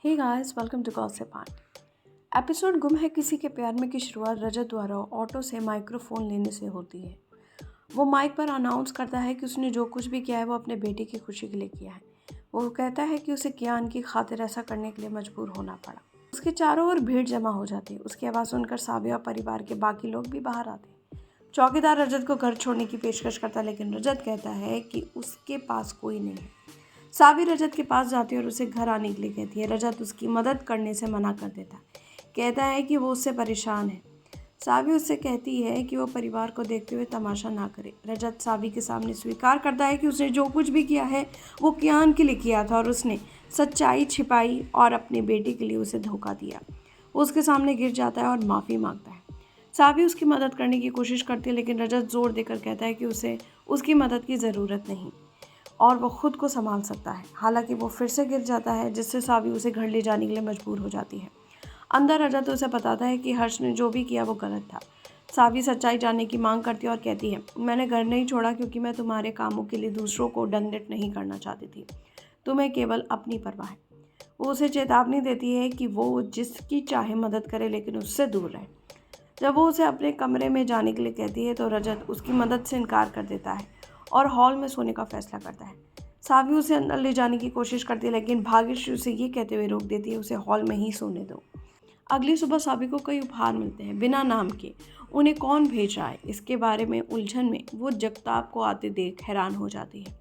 Hey guys, welcome to gossip aunt. Episode गुम है किसी के प्यार में की शुरुआत रजत द्वारा ऑटो से माइक्रोफोन लेने से होती है। वो माइक पर अनाउंस करता है कि उसने जो कुछ भी किया है वो अपने बेटे की खुशी के लिए किया है। वो कहता है कि उसे कियान की खातिर ऐसा करने के लिए मजबूर होना पड़ा। उसके चारों ओर भीड़ जमा हो जाती है। उसकी आवाज़ सुनकर साबिया और परिवार के बाकी लोग भी बाहर आते हैं। चौकीदार रजत को घर छोड़ने की पेशकश करता है, लेकिन रजत कहता है कि उसके पास कोई नहीं है। सावी रजत के पास जाती है और उसे घर आने के लिए कहती है। रजत उसकी मदद करने से मना कर देता है, कहता है कि वो उससे परेशान है। सावी उससे कहती है कि वो परिवार को देखते हुए तमाशा ना करे। रजत सावी के सामने स्वीकार करता है कि उसने जो कुछ भी किया है वो कियान के लिए किया था और उसने सच्चाई छिपाई और अपने बेटे के लिए उसे धोखा दिया। वो उसके सामने गिर जाता है और माफ़ी मांगता है। सावी उसकी मदद करने की कोशिश करती है, लेकिन रजत जोर देकर कहता है कि उसे उसकी मदद की ज़रूरत नहीं और वो खुद को संभाल सकता है। हालांकि वो फिर से गिर जाता है, जिससे सावी उसे घर ले जाने के लिए मजबूर हो जाती है। अंदर रजत उसे बताता है कि हर्ष ने जो भी किया वो गलत था। सावी सच्चाई जानने की मांग करती है और कहती है, मैंने घर नहीं छोड़ा क्योंकि मैं तुम्हारे कामों के लिए दूसरों को दंडित नहीं करना चाहती थी। तुम्हें केवल अपनी परवाह है। वो उसे चेतावनी देती है कि वो जिसकी चाहे मदद करे, लेकिन उससे दूर रहे। जब वो उसे अपने कमरे में जाने के लिए कहती है तो रजत उसकी मदद से इनकार कर देता है और हॉल में सोने का फैसला करता है। सावी उसे अंदर ले जाने की कोशिश करती है, लेकिन भाग्यश्री उसे ये कहते हुए रोक देती है, उसे हॉल में ही सोने दो। अगली सुबह सावी को कई उपहार मिलते हैं, बिना नाम के। उन्हें कौन भेज रहा है इसके बारे में उलझन में वो जगताप को आते देख हैरान हो जाती है।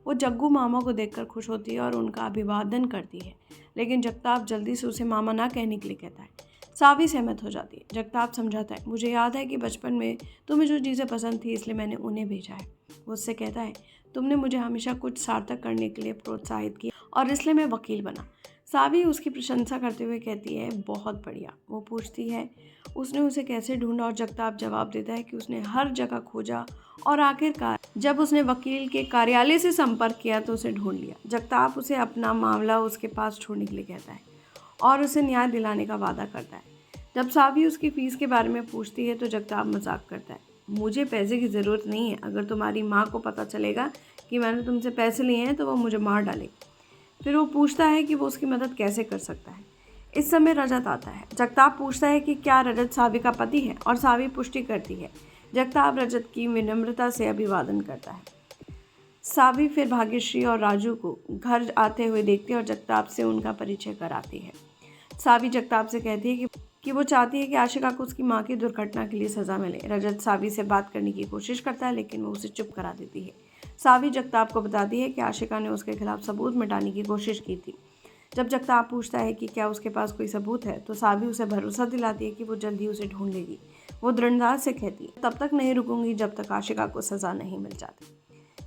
वो जग्गू मामा को देखकर खुश होती है और उनका अभिवादन करती है, लेकिन जगताप जल्दी से उसे मामा ना कहने के लिए कहता है। सावी सहमत हो जाती है। जगताप समझाता है, मुझे याद है कि बचपन में तुम्हें जो चीज़ें पसंद थी इसलिए मैंने उन्हें भेजा है। वो उससे कहता है, तुमने मुझे हमेशा कुछ सार्थक करने के लिए प्रोत्साहित किया और इसलिए मैं वकील बना। सावी उसकी प्रशंसा करते हुए कहती है, बहुत बढ़िया। वो पूछती है उसने उसे कैसे ढूंढा और जगताप जवाब देता है कि उसने हर जगह खोजा और आखिरकार जब उसने वकील के कार्यालय से संपर्क किया तो उसे ढूंढ लिया। जगताप उसे अपना मामला उसके पास छोड़ने के लिए कहता है और उसे न्याय दिलाने का वादा करता है। जब सावी उसकी फ़ीस के बारे में पूछती है तो जगताप मजाक करता है, मुझे पैसे की ज़रूरत नहीं है। अगर तुम्हारी माँ को पता चलेगा कि मैंने तुमसे पैसे लिए हैं तो वो मुझे मार डालेगी। फिर वो पूछता है कि वो उसकी मदद कैसे कर सकता है। इस समय रजत आता है। जगताप पूछता है कि क्या रजत सावी का पति है और सावी पुष्टि करती है। जगताप रजत की विनम्रता से अभिवादन करता है। सावी फिर भाग्यश्री और राजू को घर आते हुए देखती है और जगताप से उनका परिचय कराती है। सावी जगताप से कहती है कि वो चाहती है कि आशिका को उसकी माँ की दुर्घटना के लिए सज़ा मिले। रजत सावी से बात करने की कोशिश करता है, लेकिन वो उसे चुप करा देती है। सावी जगताप को बताती है कि आशिका ने उसके खिलाफ सबूत मिटाने की कोशिश की थी। जब जगताप पूछता है कि क्या उसके पास कोई सबूत है तो सावी उसे भरोसा दिलाती है कि वो जल्दी उसे ढूंढ लेगी। वो दृढ़ता से कहती है, तब तक नहीं रुकूंगी जब तक आशिका को सज़ा नहीं मिल जाती।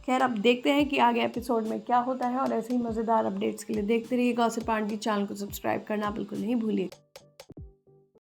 खैर, अब देखते हैं कि आगे एपिसोड में क्या होता है और ऐसे ही मज़ेदार अपडेट्स के लिए देखते रहिए गॉसिप आंटी। चैनल को सब्सक्राइब करना बिल्कुल नहीं भूलिए।